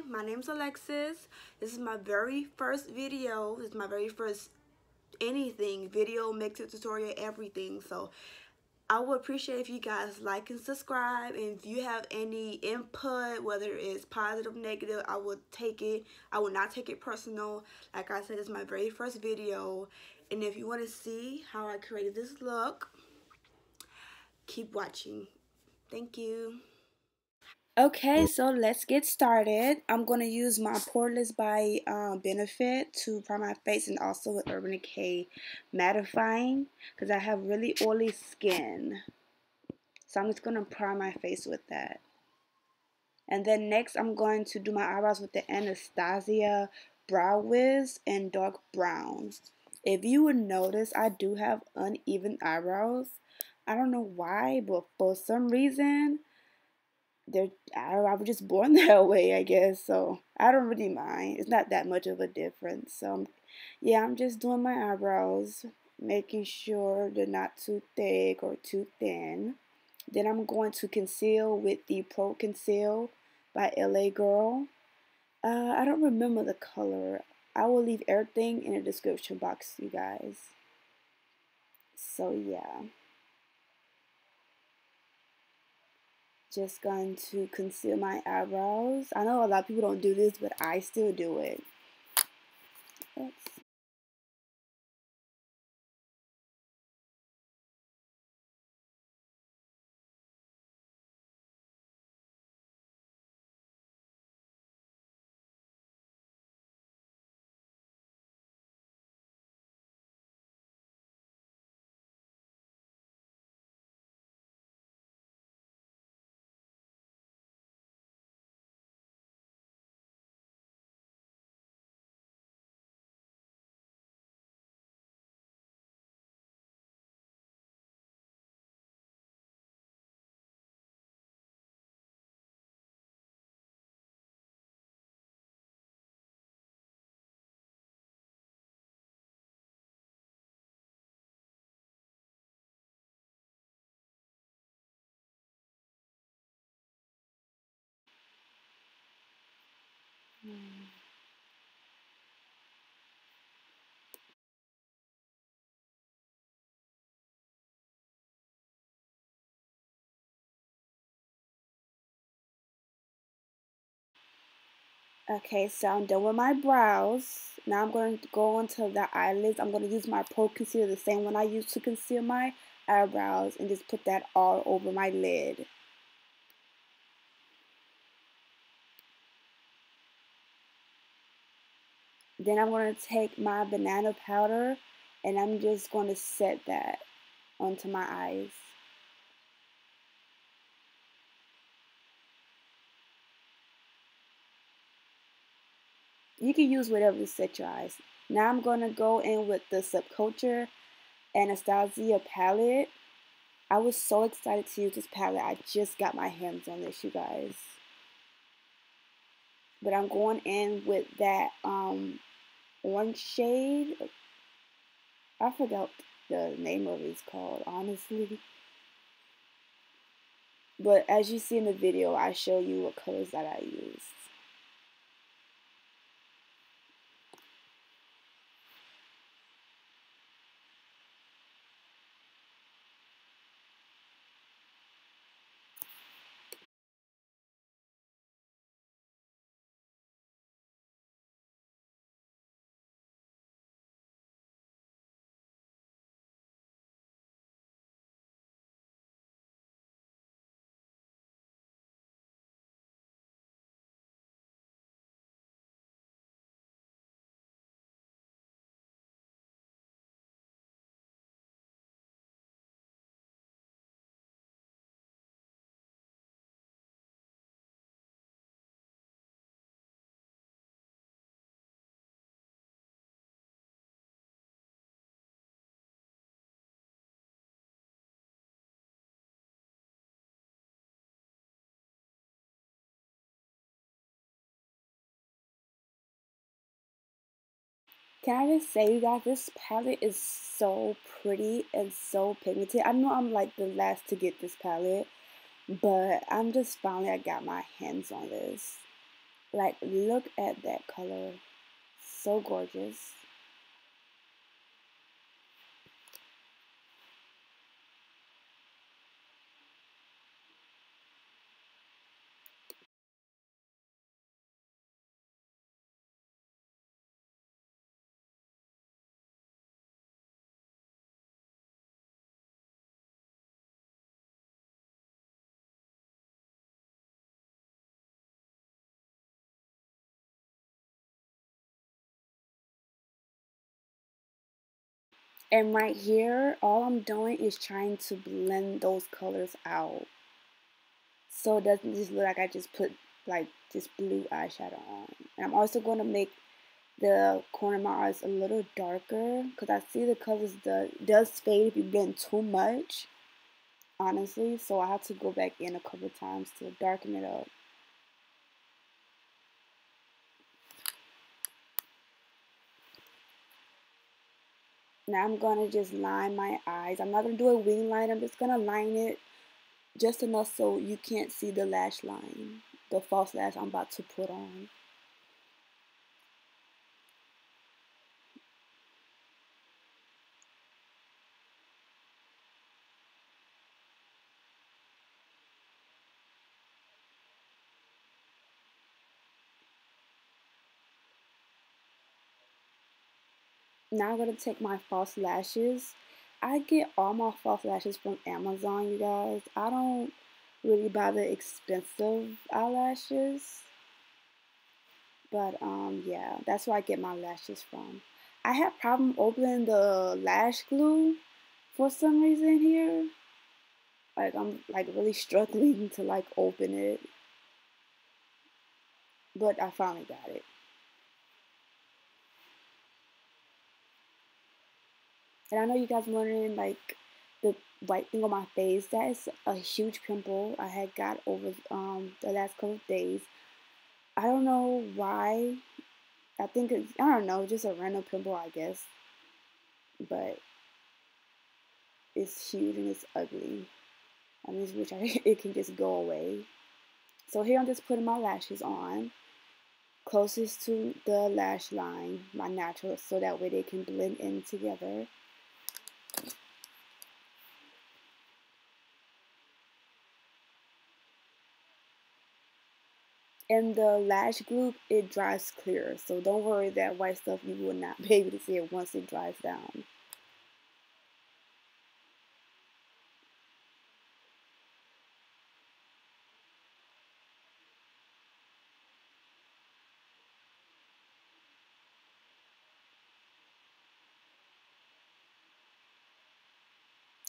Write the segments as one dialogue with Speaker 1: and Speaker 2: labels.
Speaker 1: my name's Alexis. This is my very first video. This is my very first anything, video, makeup tutorial, everything. So I would appreciate if you guys like and subscribe, and if you have any input, whether it's positive, negative, I will take it. I will not take it personal. Like I said, this is my very first video, and if you want to see how I created this look, keep watching. Thank you. Okay, so let's get started. I'm going to use my Poreless by Benefit to prime my face, and also with Urban Decay mattifying because I have really oily skin. So I'm just going to prime my face with that. And then next I'm going to do my eyebrows with the Anastasia Brow Wiz in dark brown. If you would notice, I do have uneven eyebrows. I don't know why, but for some reason I was just born that way, I guess. So I don't really mind. It's not that much of a difference. So yeah, I'm just doing my eyebrows, making sure they're not too thick or too thin. Then I'm going to conceal with the Pro Conceal by LA Girl. I don't remember the color. I will leave everything in the description box, you guys. So yeah. Just going to conceal my eyebrows. I know a lot of people don't do this, but I still do it. Oops. Okay, so I'm done with my brows. Now I'm going to go onto the eyelids. I'm going to use my Pro Concealer, the same one I used to conceal my eyebrows, and just put that all over my lid. Then I'm going to take my banana powder, and I'm just going to set that onto my eyes. You can use whatever to set your eyes. Now I'm going to go in with the Subculture Anastasia palette. I was so excited to use this palette. I just got my hands on this, you guys. But I'm going in with that orange shade. I forgot the name of it's called, honestly. But as you see in the video, I show you what colors that I used. Can I just say, you guys, this palette is so pretty and so pigmented. I know I'm like the last to get this palette, but I'm just finally I got my hands on this. Like, look at that color. So gorgeous. And right here, all I'm doing is trying to blend those colors out. So it doesn't just look like I just put like just blue eyeshadow on. And I'm also going to make the corner of my eyes a little darker because I see the colors does fade if you blend too much, honestly. So I have to go back in a couple times to darken it up. Now I'm going to just line my eyes. I'm not going to do a wing line. I'm just going to line it just enough so you can't see the lash line, the false lash I'm about to put on. Now I'm going to take my false lashes. I get all my false lashes from Amazon, you guys. I don't really buy the expensive eyelashes. But yeah, that's where I get my lashes from. I have problem opening the lash glue for some reason here. Like I'm like really struggling to like open it. But I finally got it. And I know you guys wondering like the white thing on my face. That is a huge pimple I had got over the last couple of days. I don't know why. I think it's, I don't know, just a random pimple, I guess. But it's huge and it's ugly. I just wish it can just go away. So here I'm just putting my lashes on closest to the lash line, my natural, so that way they can blend in together. And the lash glue, it dries clear. So don't worry, that white stuff, you will not be able to see it once it dries down.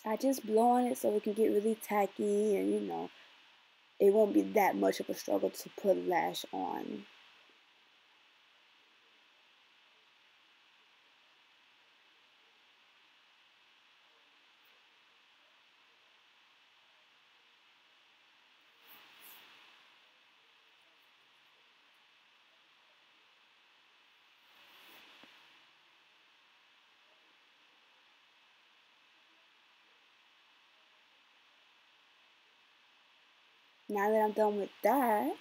Speaker 1: I just blow on it so it can get really tacky and it won't be that much of a struggle to put lash on. Now that I'm done with that,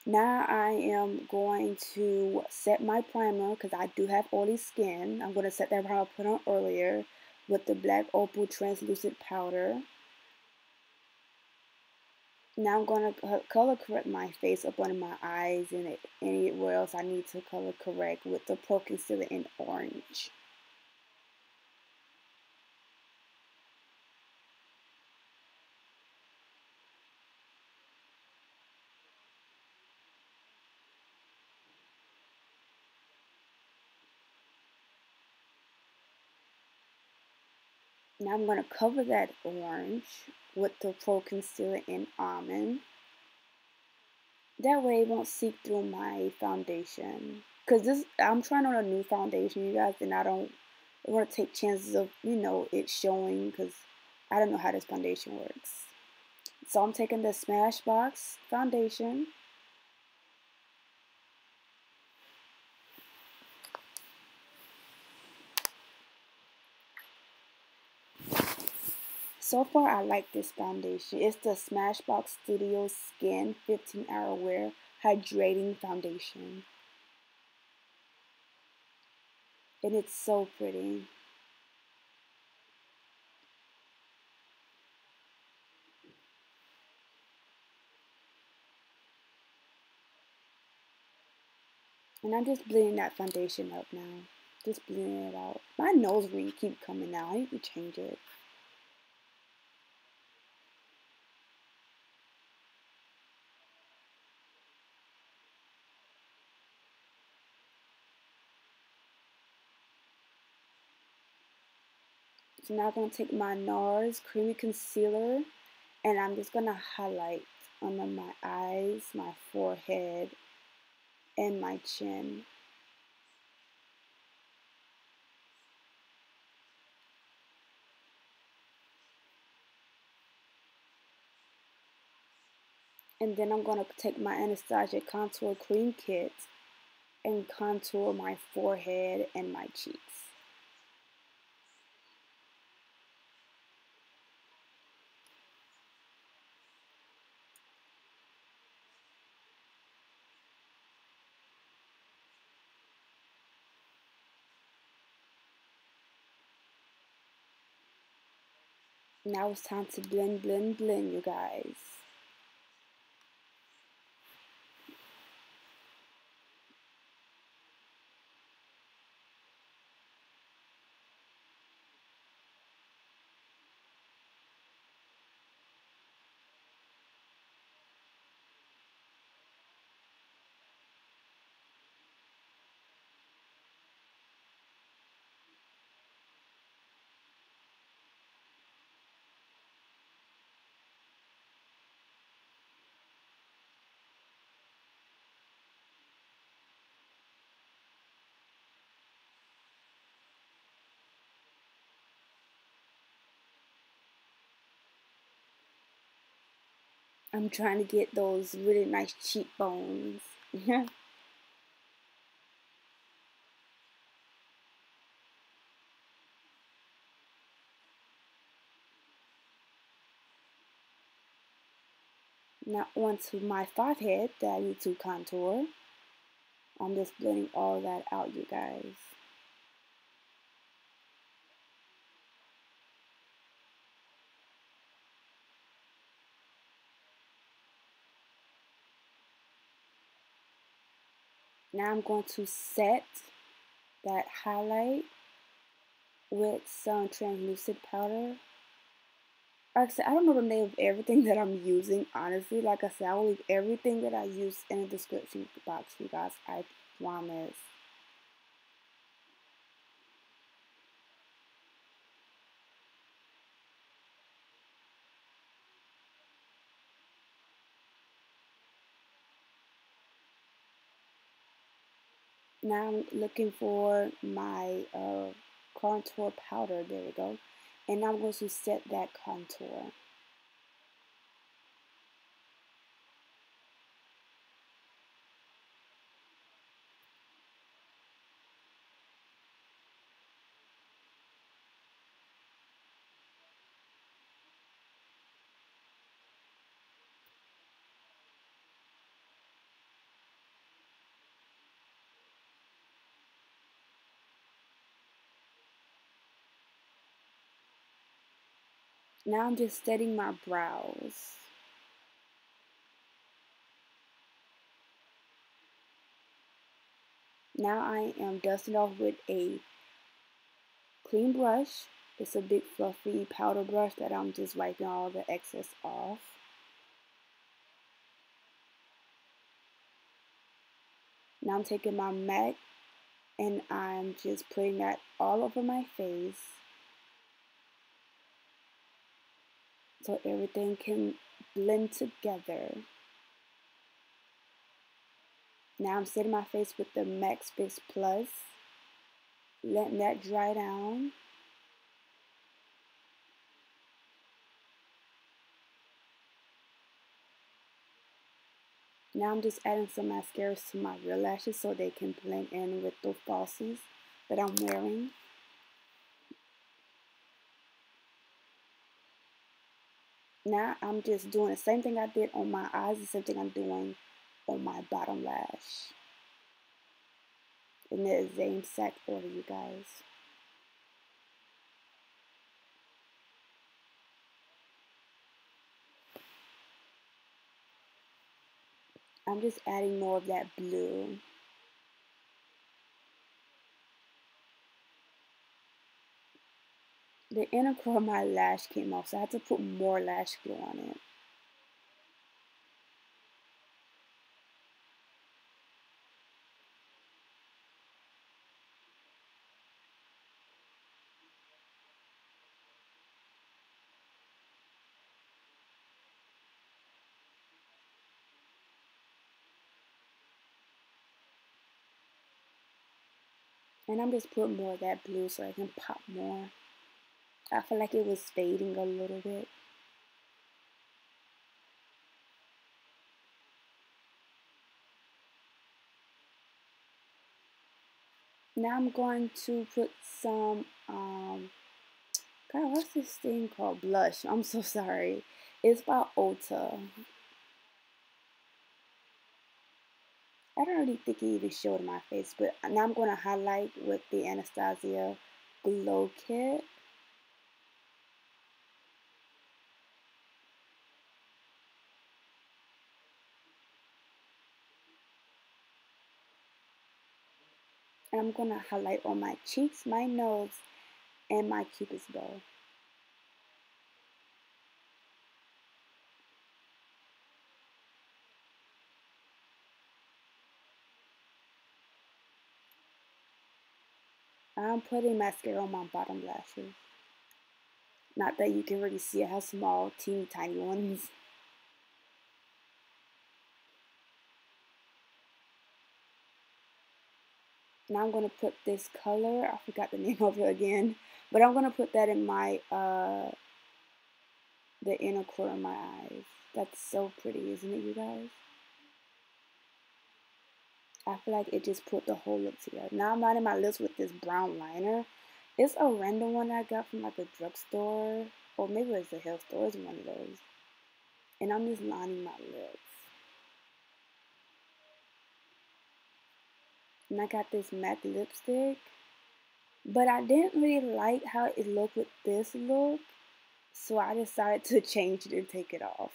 Speaker 1: now I am going to set my primer because I do have oily skin. I'm going to set that primer I put on earlier with the Black Opal Translucent Powder. Now I'm going to color correct my face up under my eyes and anywhere else I need to color correct with the Pro Concealer in orange. Now I'm going to cover that orange with the Pro Concealer in Almond. That way it won't seep through my foundation. Because I'm trying on a new foundation, you guys, and I don't want to take chances of, it showing because I don't know how this foundation works. So I'm taking the Smashbox foundation. So far, I like this foundation. It's the Smashbox Studio Skin 15 Hour Wear hydrating foundation. And it's so pretty. And I'm just blending that foundation up now. Just blending it out. My nose ring keep coming out. I need to change it. So now I'm going to take my NARS Creamy Concealer and I'm just going to highlight under my eyes, my forehead, and my chin. And then I'm going to take my Anastasia Contour Cream Kit and contour my forehead and my cheeks. Now it's time to blend, blend, blend, you guys. I'm trying to get those really nice cheekbones. Now onto my forehead that I need to contour. I'm just blending all that out, you guys. Now I'm going to set that highlight with some translucent powder. Like I said, I don't know the name of everything that I'm using, honestly. Like I said, I will leave everything that I use in the description box, you guys. I promise. Now I'm looking for my contour powder. There we go. And I'm going to set that contour. Now I'm just setting my brows. Now I am dusting off with a clean brush. It's a big fluffy powder brush that I'm just wiping all the excess off. Now I'm taking my MAC and I'm just putting that all over my face so everything can blend together. Now I'm setting my face with the MAC Fix Plus, letting that dry down. Now I'm just adding some mascaras to my rear lashes so they can blend in with the falsies that I'm wearing. Now I'm just doing the same thing I did on my eyes, the same thing I'm doing on my bottom lash. In the same exact order, you guys. I'm just adding more of that blue. The inner core of my lash came off, so I had to put more lash glue on it. And I'm just putting more of that blue so I can pop more. I feel like it was fading a little bit. Now I'm going to put some, God, what's this thing called? Blush. I'm so sorry. It's by Ulta. I don't really think it even showed in my face, but now I'm going to highlight with the Anastasia Glow Kit. And I'm going to highlight on my cheeks, my nose, and my cupid's bow. I'm putting mascara on my bottom lashes. Not that you can really see, I have small, teeny tiny ones. Now I'm going to put this color, I forgot the name of it again, but I'm going to put that in my, the inner corner of my eyes. That's so pretty, isn't it, you guys? I feel like it just put the whole look together. Now I'm lining my lips with this brown liner. It's a random one I got from like a drugstore, or maybe it's a health store. It's one of those. And I'm just lining my lips. And I got this matte lipstick, but I didn't really like how it looked with this look, so I decided to change it and take it off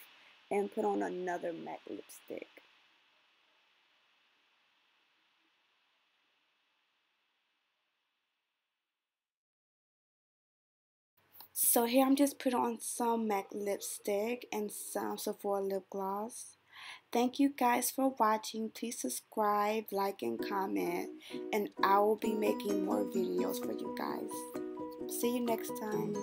Speaker 1: and put on another matte lipstick. So here I'm just putting on some MAC lipstick and some Sephora lip gloss. Thank you guys for watching. Please subscribe, like, and comment. And I will be making more videos for you guys. See you next time.